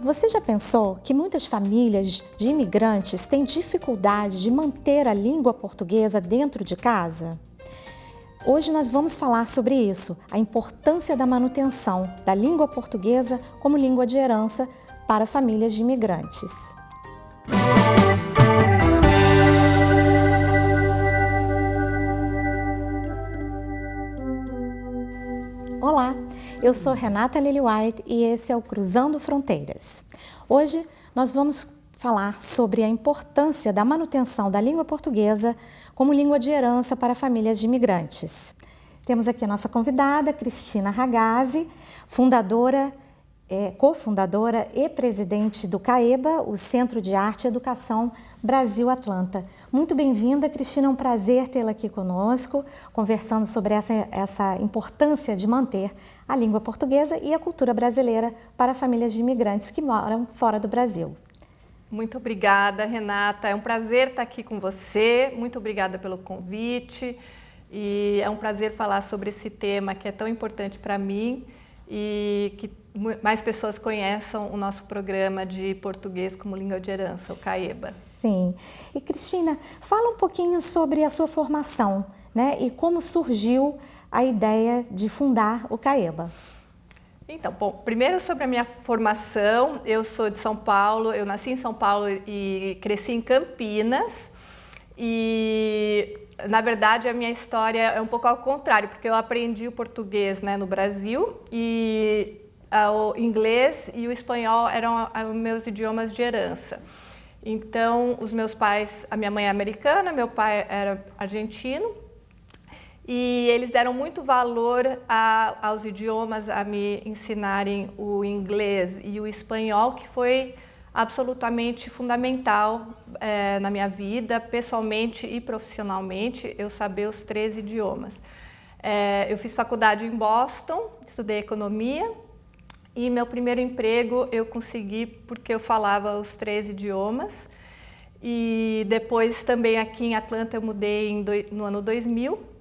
Você já pensou que muitas famílias de imigrantes têm dificuldade de manter a língua portuguesa dentro de casa? Hoje nós vamos falar sobre isso, a importância da manutenção da língua portuguesa como língua de herança para famílias de imigrantes. Olá, eu sou Renata Lily White e esse é o Cruzando Fronteiras. Hoje nós vamos falar sobre a importância da manutenção da língua portuguesa como língua de herança para famílias de imigrantes. Temos aqui a nossa convidada, Cristina Ragazzi, cofundadora e presidente do CAEBA, o Centro de Arte e Educação Brasil Atlanta. Muito bem-vinda, Cristina, é um prazer tê-la aqui conosco, conversando sobre essa importância de manter a língua portuguesa e a cultura brasileira para famílias de imigrantes que moram fora do Brasil. Muito obrigada, Renata. É um prazer estar aqui com você. Muito obrigada pelo convite. E é um prazer falar sobre esse tema que é tão importante para mim e que mais pessoas conheçam o nosso programa de português como língua de herança, o CAEBA. Sim. E Cristina, fala um pouquinho sobre a sua formação, né? E como surgiu a ideia de fundar o CAEBA. Então, bom, primeiro sobre a minha formação, eu sou de São Paulo, eu nasci em São Paulo e cresci em Campinas e, na verdade, a minha história é um pouco ao contrário, porque eu aprendi o português, né, no Brasil e o inglês e o espanhol eram os meus idiomas de herança. Então, os meus pais, a minha mãe é americana, meu pai era argentino, e eles deram muito valor aos idiomas, a me ensinarem o inglês e o espanhol, que foi absolutamente fundamental na minha vida, pessoalmente e profissionalmente, eu saber os 3 idiomas. Eu fiz faculdade em Boston, estudei economia e meu primeiro emprego eu consegui porque eu falava os 3 idiomas. E depois também aqui em Atlanta eu mudei no ano 2000.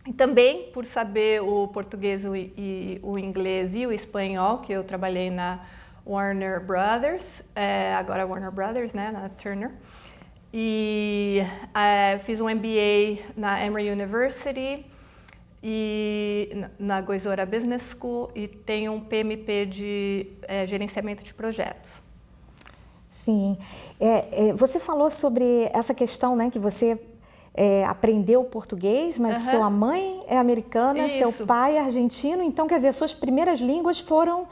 E também por saber o português e o inglês e o espanhol, que eu trabalhei na Warner Brothers, agora Warner Brothers, né, na Turner. E fiz um MBA na Emory University e na Goizueta Business School e tenho um PMP de gerenciamento de projetos. Sim. Você falou sobre essa questão, né, que você aprendeu português, mas sua mãe é americana, Isso. seu pai é argentino, então, quer dizer, suas primeiras línguas foram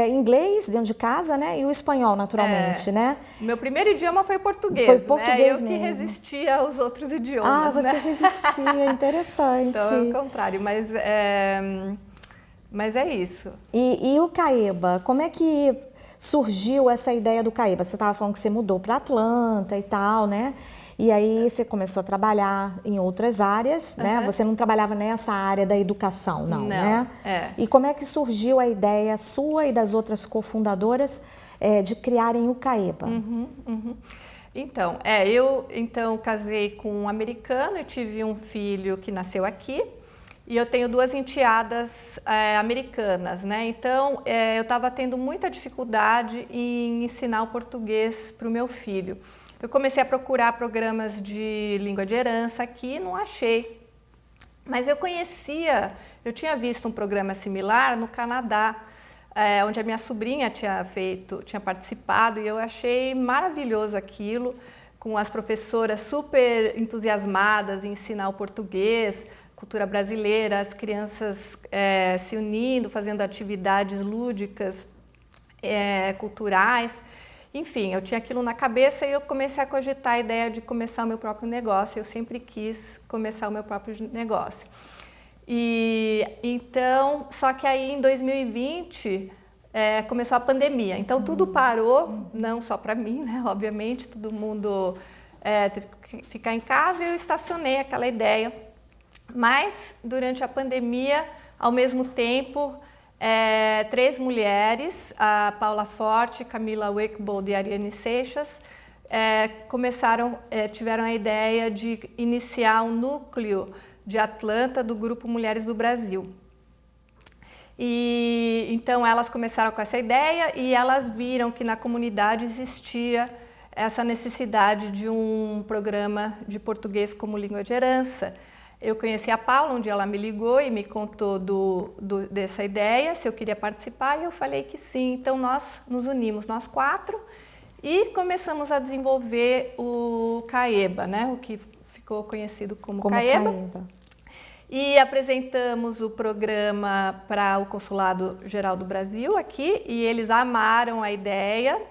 inglês, dentro de casa, né, e o espanhol, naturalmente, né? Meu primeiro idioma foi português, foi português, né? Eu mesmo. Que resistia aos outros idiomas, você resistia, interessante. Então, é o contrário, mas é isso. E o CAEBA, como é que surgiu essa ideia do CAEBA? Você estava falando que você mudou para Atlanta e tal, né? E aí você começou a trabalhar em outras áreas, né? Você não trabalhava nessa área da educação, não, né? E como é que surgiu a ideia sua e das outras cofundadoras de criarem o CAEBA? Então, eu casei com um americano e tive um filho que nasceu aqui. E eu tenho 2 enteadas americanas, né? Então, eu estava tendo muita dificuldade em ensinar o português para o meu filho. Eu comecei a procurar programas de língua de herança aqui e não achei. Mas eu tinha visto um programa similar no Canadá, onde a minha sobrinha tinha participado e eu achei maravilhoso aquilo, com as professoras super entusiasmadas em ensinar o português, cultura brasileira, as crianças se unindo, fazendo atividades lúdicas, culturais. Enfim, eu tinha aquilo na cabeça e eu comecei a cogitar a ideia de começar o meu próprio negócio. Eu sempre quis começar o meu próprio negócio. E então, só que aí em 2020 começou a pandemia. Então tudo parou, não só para mim, né? Obviamente, todo mundo teve que ficar em casa e eu estacionei aquela ideia. Mas durante a pandemia, ao mesmo tempo, 3 mulheres, a Paula Forte, Camila Wickbold e Ariane Seixas, tiveram a ideia de iniciar um núcleo de Atlanta do Grupo Mulheres do Brasil. E então elas começaram com essa ideia e elas viram que na comunidade existia essa necessidade de um programa de português como língua de herança. Eu conheci a Paula, um dia ela me ligou e me contou dessa ideia, se eu queria participar, e eu falei que sim. Então nós nos unimos, nós 4, e começamos a desenvolver o CAEBA, né? O que ficou conhecido como CAEBA. E apresentamos o programa para o Consulado Geral do Brasil aqui, e eles amaram a ideia,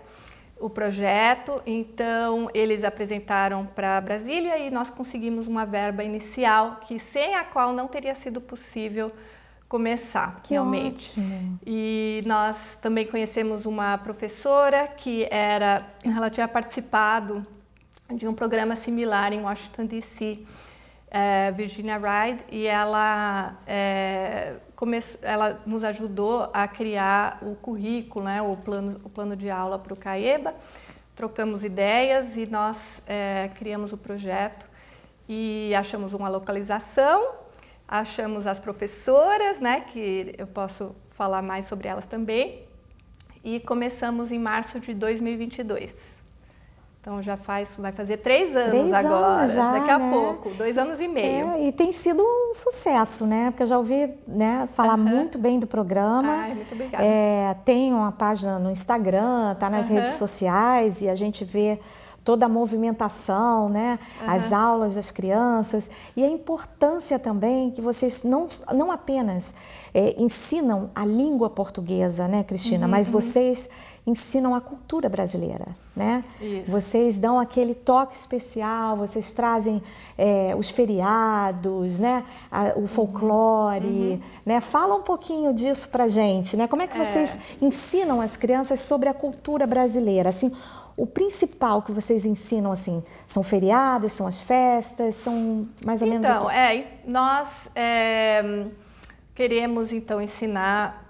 o projeto. Então eles apresentaram para Brasília e nós conseguimos uma verba inicial que sem a qual não teria sido possível começar realmente. Ótimo. E nós também conhecemos uma professora que ela tinha participado de um programa similar em Washington DC, Virginia Ride, e ela nos ajudou a criar o currículo, né, o plano de aula para o CAEBA. Trocamos ideias e nós criamos o projeto e achamos uma localização, achamos as professoras, né, que eu posso falar mais sobre elas também, e começamos em março de 2022. Então vai fazer 3 anos agora, já, daqui a né? pouco, 2 anos e meio. E tem sido um sucesso, né? Porque eu já ouvi, né, falar muito bem do programa. Ai, muito obrigada. Tem uma página no Instagram, tá nas redes sociais, e a gente vê toda a movimentação, né? As aulas das crianças, e a importância também que vocês não apenas ensinam a língua portuguesa, né, Cristina, mas vocês ensinam a cultura brasileira, né? Isso. Vocês dão aquele toque especial, vocês trazem os feriados, né? O folclore, né? Fala um pouquinho disso pra gente, né? Como é que vocês ensinam as crianças sobre a cultura brasileira? Assim, o principal que vocês ensinam, assim, são feriados, são as festas, são mais ou menos... Então, nós queremos, então, ensinar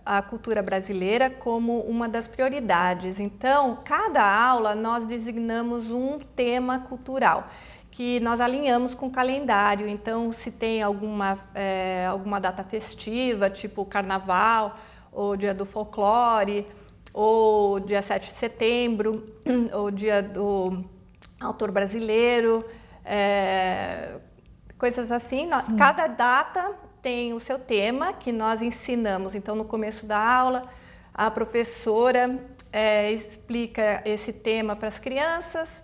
a cultura brasileira como uma das prioridades. Então, cada aula nós designamos um tema cultural, que nós alinhamos com o calendário. Então, se tem alguma data festiva, tipo Carnaval, ou Dia do Folclore, ou dia 7 de setembro, ou dia do autor brasileiro, coisas assim. Sim. Cada data tem o seu tema que nós ensinamos. Então, no começo da aula, a professora explica esse tema para as crianças.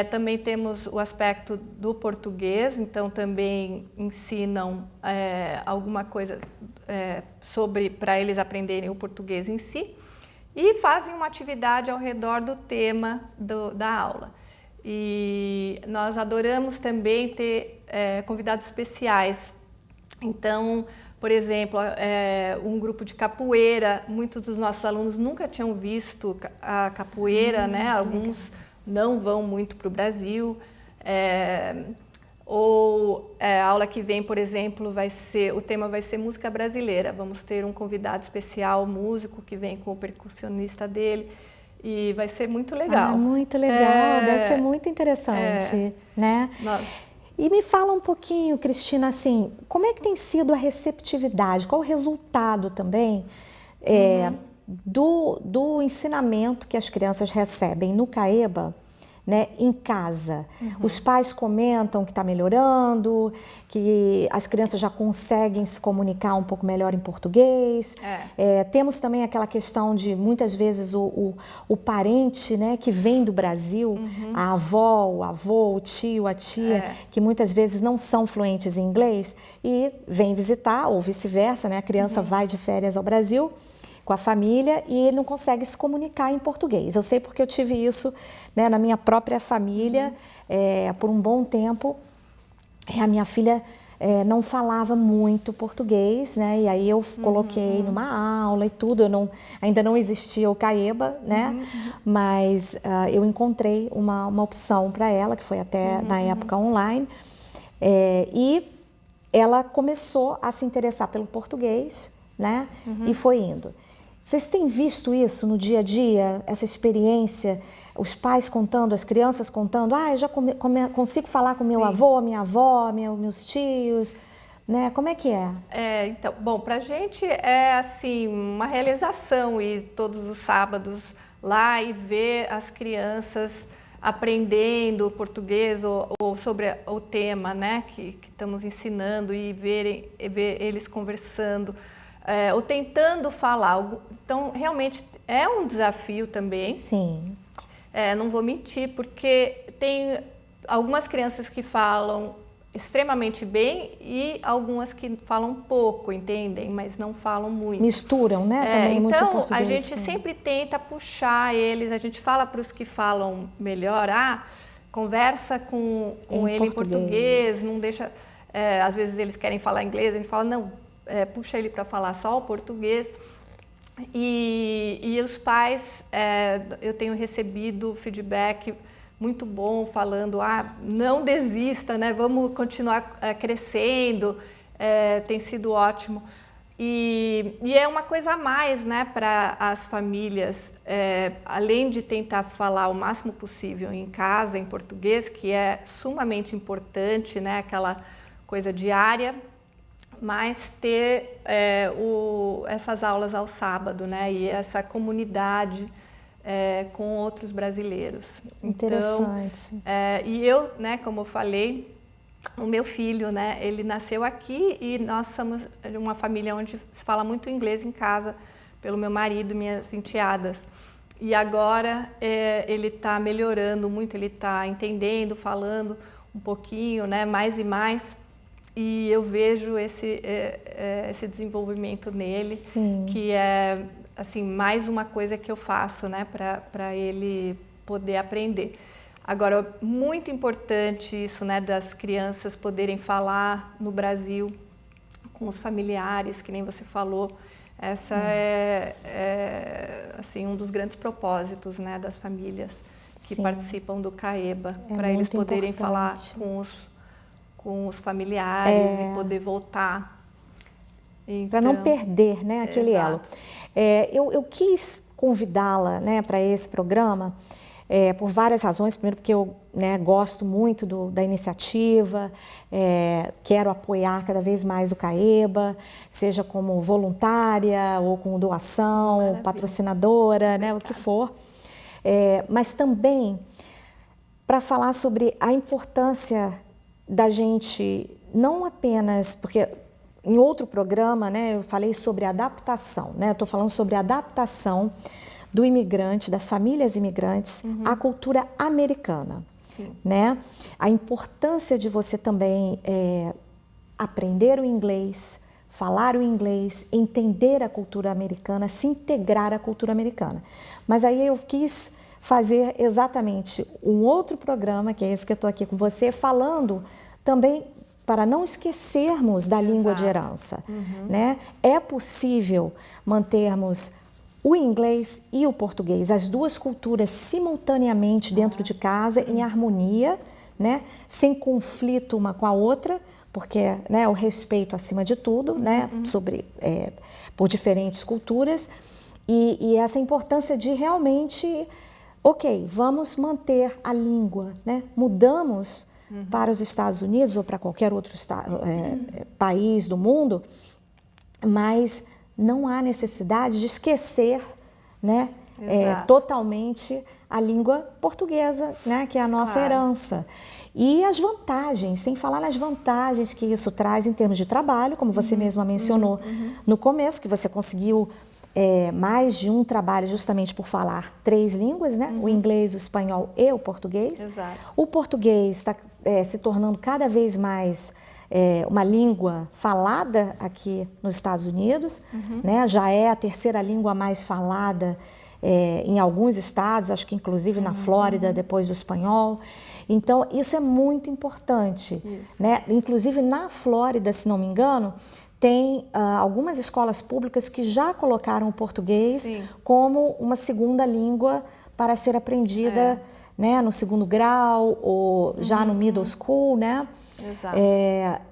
Também temos o aspecto do português, então também ensinam alguma coisa para eles aprenderem o português em si. E fazem uma atividade ao redor do tema da aula. E nós adoramos também ter convidados especiais. Então, por exemplo, um grupo de capoeira, muitos dos nossos alunos nunca tinham visto a capoeira, né? Alguns não vão muito para o Brasil. A aula que vem, por exemplo, o tema vai ser música brasileira. Vamos ter um convidado especial, músico, que vem com o percussionista dele, e vai ser muito legal. Muito legal, deve ser muito interessante, né? E me fala um pouquinho, Cristina, assim, como é que tem sido a receptividade, qual o resultado também do ensinamento que as crianças recebem no CAEBA, né, em casa? Os pais comentam que está melhorando, que as crianças já conseguem se comunicar um pouco melhor em português. Temos também aquela questão de, muitas vezes, o parente, né, que vem do Brasil, a avó, o avô, o tio, a tia, que muitas vezes não são fluentes em inglês e vem visitar, ou vice-versa, né? A criança vai de férias ao Brasil com a família e ele não consegue se comunicar em português. Eu sei porque eu tive isso, né, na minha própria família, por um bom tempo. A minha filha não falava muito português, né, e aí eu coloquei numa aula e tudo. Ainda não existia o CAEBA, né, mas eu encontrei uma opção para ela, que foi até na época online, e ela começou a se interessar pelo português, né, e foi indo. Vocês têm visto isso no dia a dia, essa experiência, os pais contando, as crianças contando, eu já consigo falar com meu avô, minha avó, meus tios? né? Como é que é? Então, bom, pra gente é assim uma realização ir todos os sábados lá e ver as crianças aprendendo português ou sobre o tema, né, que estamos ensinando e ver eles conversando, ou tentando falar. Então, realmente é um desafio também. Sim. Não vou mentir, porque tem algumas crianças que falam extremamente bem e algumas que falam pouco, entendem, mas não falam muito. Misturam, né? Também então, muito português, a gente sempre tenta puxar eles, a gente fala para os que falam melhor, conversa com ele em português, não deixa... às vezes eles querem falar inglês, a gente fala, não, puxa ele para falar só o português. E os pais, eu tenho recebido feedback muito bom, falando, não desista, né? Vamos continuar crescendo, tem sido ótimo. E é uma coisa a mais, né, para as famílias, além de tentar falar o máximo possível em casa, em português, que é sumamente importante, né, aquela coisa diária, mas ter essas aulas ao sábado, né, e essa comunidade com outros brasileiros. Interessante. Então, e eu, né, como eu falei, o meu filho, né, ele nasceu aqui e nós somos uma família onde se fala muito inglês em casa, pelo meu marido e minhas enteadas. E agora ele está melhorando muito, ele está entendendo, falando um pouquinho, né, mais e mais. E eu vejo esse desenvolvimento nele, Sim. que é assim, mais uma coisa que eu faço, né, para ele poder aprender. Agora, muito importante isso, né, das crianças poderem falar no Brasil com os familiares, que nem você falou. Essa assim, um dos grandes propósitos, né, das famílias que participam do CAEBA, para eles poderem falar com os familiares e poder voltar. Então, para não perder, né, aquele elo. Eu quis convidá-la, né, para esse programa por várias razões. Primeiro, porque eu, né, gosto muito da iniciativa, quero apoiar cada vez mais o CAEBA, seja como voluntária ou com doação, Maravilha. Patrocinadora, né, o que for. Mas também para falar sobre a importância da gente, não apenas, porque em outro programa, né, eu falei sobre adaptação, né, eu estou falando sobre a adaptação do imigrante, das famílias imigrantes, à cultura americana, né? A importância de você também aprender o inglês, falar o inglês, entender a cultura americana, se integrar à cultura americana. Mas aí eu quis fazer exatamente um outro programa, que é esse que eu estou aqui com você, falando também para não esquecermos da língua de herança, né? É possível mantermos o inglês e o português, as duas culturas simultaneamente dentro de casa, em harmonia, né? Sem conflito uma com a outra, porque, né, o respeito acima de tudo, né? Por diferentes culturas, e essa importância de realmente, vamos manter a língua, né? Mudamos para os Estados Unidos ou para qualquer outro país do mundo, mas não há necessidade de esquecer, né, totalmente a língua portuguesa, né, que é a nossa herança. E as vantagens, sem falar nas vantagens que isso traz em termos de trabalho, como você mesma mencionou no começo, que você conseguiu mais de um trabalho justamente por falar 3 línguas, né? O inglês, o espanhol e o português. Exato. O português está se tornando cada vez mais uma língua falada aqui nos Estados Unidos, né? Já é a 3ª língua mais falada em alguns estados, acho que inclusive na Flórida, depois do espanhol. Então, isso é muito importante, né? Inclusive na Flórida, se não me engano, tem algumas escolas públicas que já colocaram o português como uma 2ª língua para ser aprendida, né, no 2º grau ou já no middle school, né? Exato.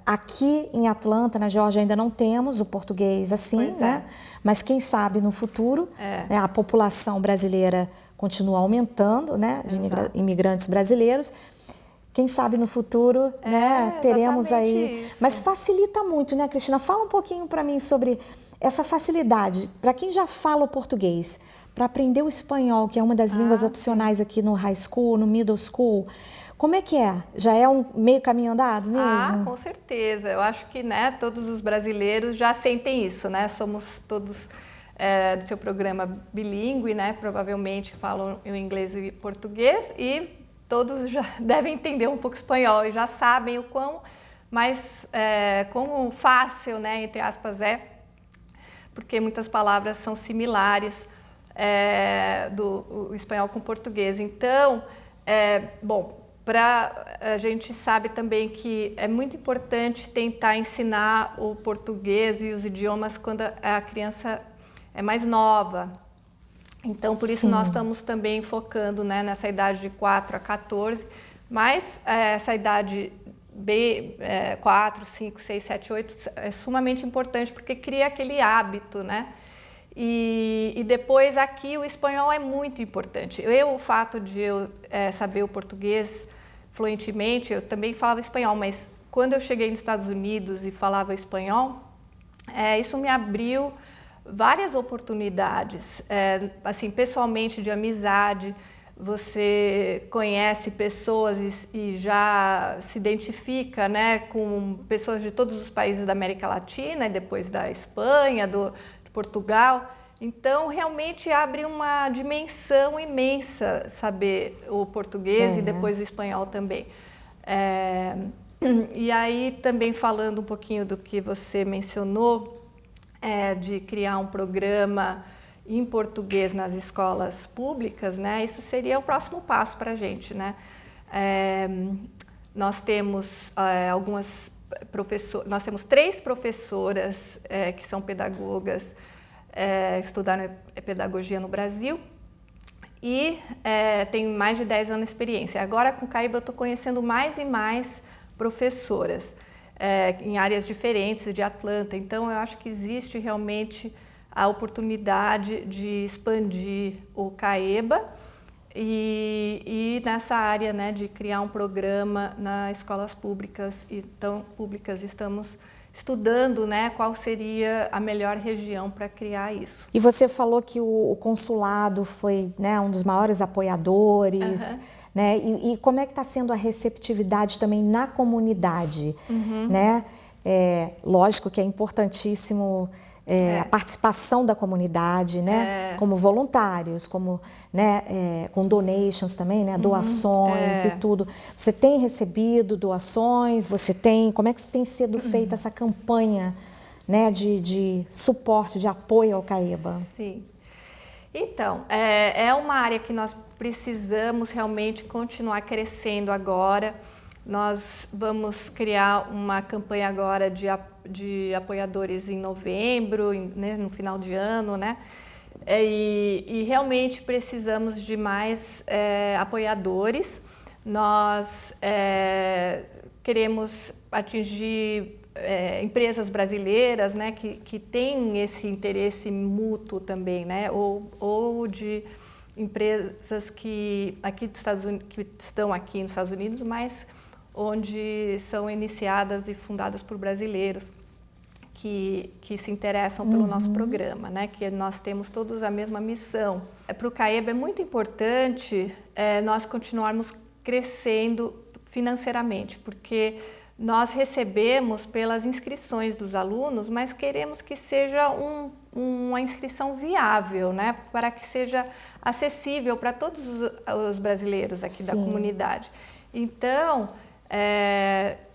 Aqui em Atlanta, na Geórgia, ainda não temos o português assim, né? Mas quem sabe no futuro, né, a população brasileira continua aumentando, né, de imigrantes brasileiros. quem sabe no futuro, né, teremos aí. Isso. Mas facilita muito, né, Cristina? Fala um pouquinho para mim sobre essa facilidade. Para quem já fala o português, para aprender o espanhol, que é uma das línguas opcionais aqui no high school, no middle school, como é que é? Já é um meio caminho andado mesmo? Ah, com certeza. Eu acho que, né, todos os brasileiros já sentem isso, né? Somos todos do seu programa bilíngue, né? Provavelmente falam o inglês e português e todos já devem entender um pouco espanhol e já sabem o quão quão fácil, né, entre aspas, porque muitas palavras são similares do espanhol com o português. Então, a gente sabe também que é muito importante tentar ensinar o português e os idiomas quando a criança é mais nova. Então, por isso nós estamos também focando, né, nessa idade de 4 a 14, mas essa idade 4, 5, 6, 7, 8 é sumamente importante porque cria aquele hábito, né? E depois aqui o espanhol é muito importante. O fato de eu saber o português fluentemente, eu também falava espanhol, mas quando eu cheguei nos Estados Unidos e falava espanhol, isso me abriu várias oportunidades, assim, pessoalmente de amizade. Você conhece pessoas e já se identifica, né, com pessoas de todos os países da América Latina e depois da Espanha, de Portugal. Então, realmente abre uma dimensão imensa saber o português e depois o espanhol também. E aí, também falando um pouquinho do que você mencionou, de criar um programa em português nas escolas públicas, né? Isso seria o próximo passo para a gente, né? Nós temos nós temos 3 professoras que são pedagogas, estudaram pedagogia no Brasil e têm mais de 10 anos de experiência. Agora, com o Caíba, eu estou conhecendo mais e mais professoras em áreas diferentes de Atlanta. Então, eu acho que existe realmente a oportunidade de expandir o Caíba e nessa área, né, de criar um programa nas escolas públicas. Então, estamos estudando, né, qual seria a melhor região para criar isso. E você falou que o consulado foi, né, um dos maiores apoiadores, né? E como é que está sendo a receptividade também na comunidade, né? Lógico que é importantíssimo a participação da comunidade, né? Como voluntários, como, né, com donations também, né? Doações e tudo. Você tem recebido doações? Como é que tem sido feita essa campanha, né, de suporte, de apoio ao Caíba? Sim. Então, é uma área que nós precisamos realmente continuar crescendo agora. Nós vamos criar uma campanha agora de apoiadores em novembro, né, no final de ano, né? E realmente precisamos de mais apoiadores. Nós queremos atingir empresas brasileiras, né, que têm esse interesse mútuo também, né? Ou de empresas que estão aqui nos Estados Unidos, mas onde são iniciadas e fundadas por brasileiros que se interessam pelo nosso programa, né? Que nós temos todos a mesma missão. Para o Caíba é muito importante nós continuarmos crescendo financeiramente, porque nós recebemos pelas inscrições dos alunos, mas queremos que seja uma inscrição viável, né? Para que seja acessível para todos os brasileiros aqui da comunidade. Então,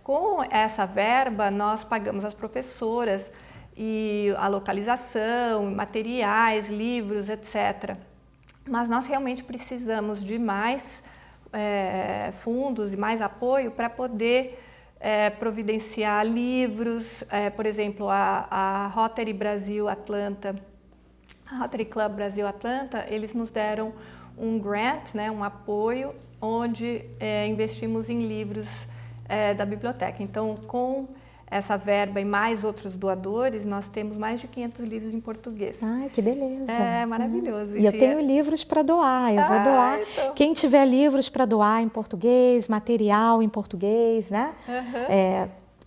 com essa verba, nós pagamos as professoras e a localização, materiais, livros, etc. Mas nós realmente precisamos de mais fundos e mais apoio para poder providenciar livros. Por exemplo, a Rotary Brasil Atlanta, a Rotary Club Brasil Atlanta, eles nos deram um grant, né, um apoio, onde investimos em livros da biblioteca. Então, com essa verba e mais outros doadores, nós temos mais de 500 livros em português. Ai, que beleza. É maravilhoso. E eu tenho livros para doar, eu vou doar. Então. Quem tiver livros para doar em português, material em português, né?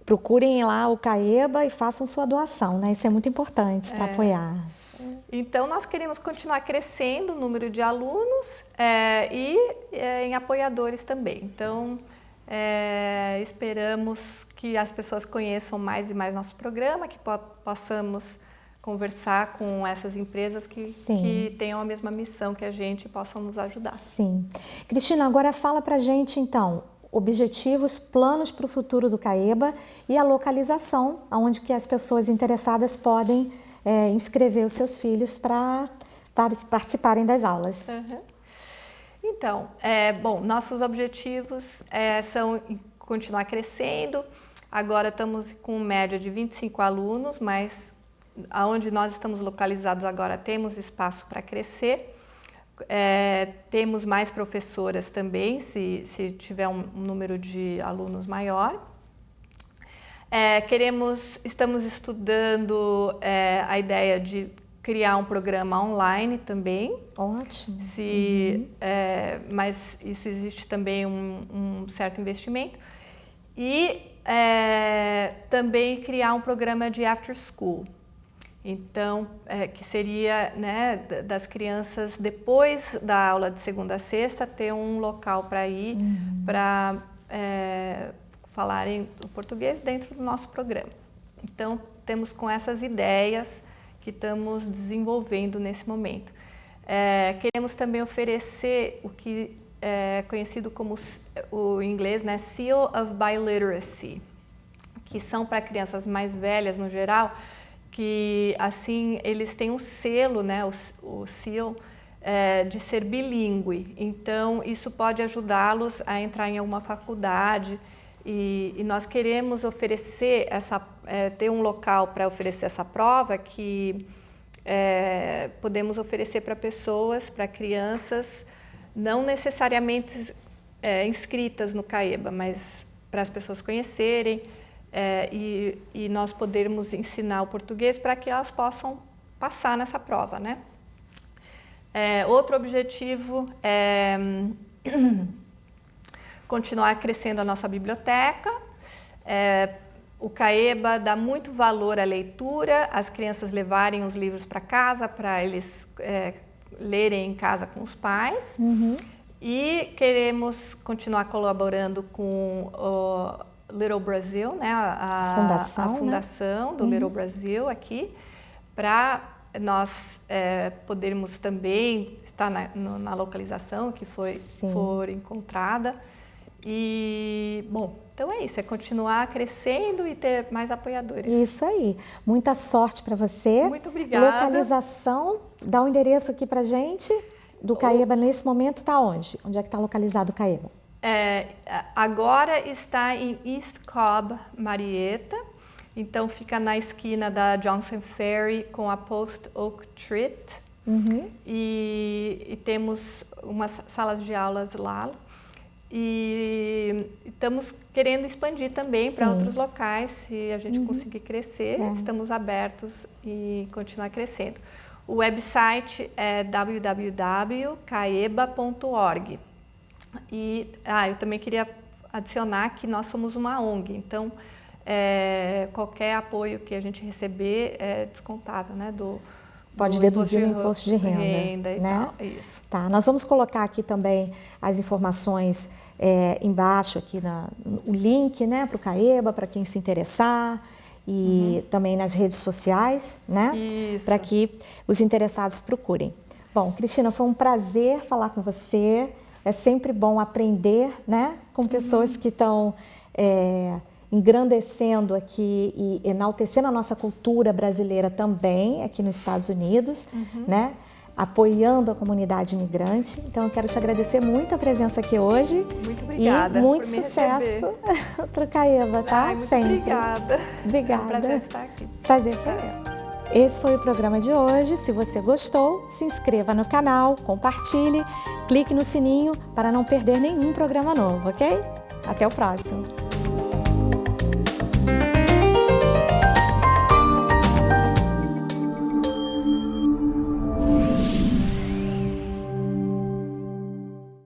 Procurem lá o CAEBA e façam sua doação, né? Isso é muito importante para apoiar. Então, nós queremos continuar crescendo o número de alunos e em apoiadores também. Então, esperamos que as pessoas conheçam mais e mais nosso programa, que possamos conversar com essas empresas que tenham a mesma missão que a gente e possam nos ajudar. Sim. Cristina, agora fala pra gente, então, objetivos, planos para o futuro do CAEBA e a localização, onde que as pessoas interessadas podem inscrever os seus filhos para participarem das aulas. Então, bom, nossos objetivos são continuar crescendo. Agora estamos com média de 25 alunos, mas aonde nós estamos localizados agora temos espaço para crescer. Temos mais professoras também, se tiver um número de alunos maior. Estamos estudando a ideia de criar um programa online também. Ótimo. Mas isso existe também um certo investimento. E também criar um programa de after school. Então, que seria, né, das crianças, depois da aula de segunda a sexta, ter um local para ir, para falarem o português dentro do nosso programa. Então, temos com essas ideias que estamos desenvolvendo nesse momento. Queremos também oferecer o que é conhecido como o inglês, né, Seal of Biliteracy, que são para crianças mais velhas no geral, que assim eles têm um selo, né, o Seal, de ser bilíngue. Então isso pode ajudá-los a entrar em alguma faculdade e nós queremos oferecer ter um local para oferecer essa prova que podemos oferecer para pessoas, para crianças, não necessariamente inscritas no CAEBA, mas para as pessoas conhecerem e nós podermos ensinar o português para que elas possam passar nessa prova, né? Outro objetivo é continuar crescendo a nossa biblioteca. O CAEBA dá muito valor à leitura, as crianças levarem os livros para casa, para eles lerem em casa com os pais. E queremos continuar colaborando com o Little Brasil, né, a fundação, né, do Little Brasil aqui, para nós podermos também estar na localização que for encontrada. E, bom, então é isso, continuar crescendo e ter mais apoiadores. Isso aí. Muita sorte para você. Muito obrigada. Localização, dá um endereço aqui para gente. Do CAEBA, nesse momento, está onde? Onde é que está localizado o CAEBA? Agora está em East Cobb, Marietta. Então, fica na esquina da Johnson Ferry com a Post Oak Street. E temos umas salas de aulas lá. E estamos querendo expandir também para outros locais, se a gente conseguir crescer. Estamos abertos e continuar crescendo. O website é www.caeba.org. E eu também queria adicionar que nós somos uma ONG, então qualquer apoio que a gente receber é descontável, né? Pode deduzir o imposto de renda, e né? tal, isso. Tá, nós vamos colocar aqui também as informações embaixo aqui o link, né, para o CAEBA, para quem se interessar, e também nas redes sociais, né? Para que os interessados procurem. Bom, Cristina, foi um prazer falar com você. É sempre bom aprender, né, com pessoas que estão engrandecendo aqui e enaltecendo a nossa cultura brasileira também, aqui nos Estados Unidos, né? Apoiando a comunidade imigrante. Então, eu quero te agradecer muito a presença aqui hoje. Muito obrigada. E muito sucesso para o CAEBA, tá? Muito sempre. Obrigada. Obrigada. É um prazer estar aqui. Prazer foi meu. Esse foi o programa de hoje. Se você gostou, se inscreva no canal, compartilhe, clique no sininho para não perder nenhum programa novo, ok? Até o próximo.